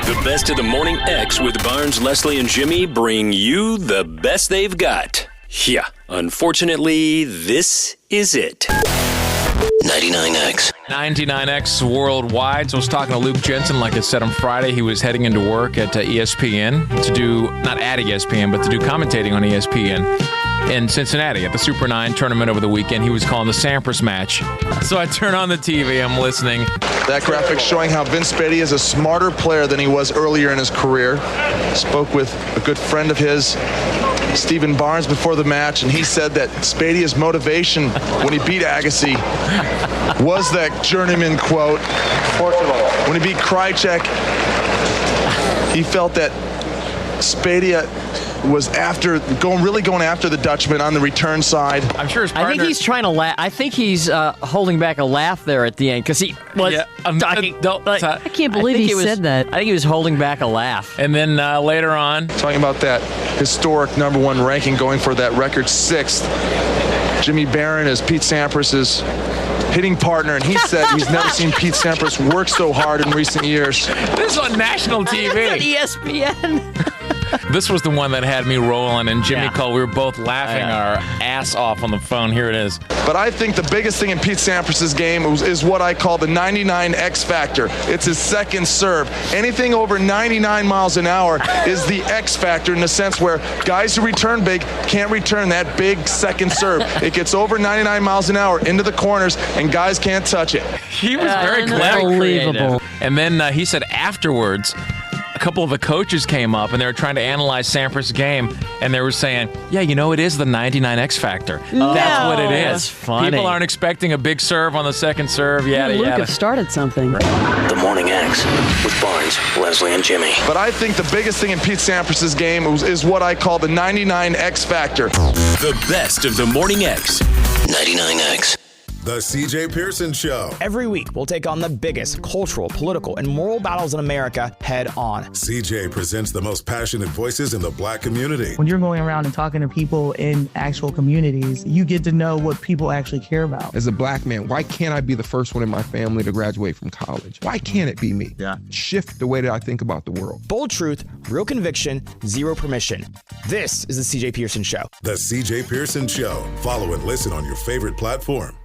The best of the Morning X with Barnes, Leslie, and Jimmy bring you the best they've got. Yeah, unfortunately, this is it. 99X. 99X worldwide. So I was talking to Luke Jensen, like I said on Friday. He was heading into work at ESPN to do, not at ESPN, but to do commentating on ESPN in Cincinnati at the Super 9 tournament over the weekend. He was calling the Sampras match. So I turn on the TV, I'm listening. That graphic showing how Vince Spady is a smarter player than he was earlier in his career. Spoke with a good friend of his, Stephen Barnes, before the match, and he said that Spady's motivation when he beat Agassi was that journeyman quote. When he beat Krajicek, he felt that Spady was going after the Dutchman on the return side. I'm sure his partner... I think he's trying to laugh. I think he's holding back a laugh there at the end because he was talking. I can't believe he said that. I think he was holding back a laugh. And then later on... Talking about that historic #1 ranking, going for that record 6th. Jimmy Barron is Pete Sampras' hitting partner, and he said he's never seen Pete Sampras work so hard in recent years. This is on national TV. It's on ESPN. This was the one that had me rolling, and Jimmy called. We were both laughing our ass off on the phone. Here it is. But I think the biggest thing in Pete Sampras' game is what I call the 99 X factor. It's his second serve. Anything over 99 miles an hour is the X factor, in the sense where guys who return big can't return that big second serve. It gets over 99 miles an hour into the corners, and guys can't touch it. He was very clever. Unbelievable. And then he said afterwards, a couple of the coaches came up and they were trying to analyze Sampras' game, and they were saying, yeah, it is the 99 X factor. No. That's what it is. That's funny. People aren't expecting a big serve on the second serve. Yada, Luke yada. have started something. The Morning X with Barnes, Leslie, and Jimmy. But I think the biggest thing in Pete Sampras' game is what I call the 99 X factor. The best of the Morning X. 99X. The CJ Pearson Show. Every week, we'll take on the biggest cultural, political, and moral battles in America head on. CJ presents the most passionate voices in the Black community. When you're going around and talking to people in actual communities, you get to know what people actually care about. As a Black man, why can't I be the first one in my family to graduate from college? Why can't it be me? Shift the way that I think about the world. Bold truth, real conviction, zero permission. This is the CJ Pearson Show. The CJ Pearson Show. Follow and listen on your favorite platform.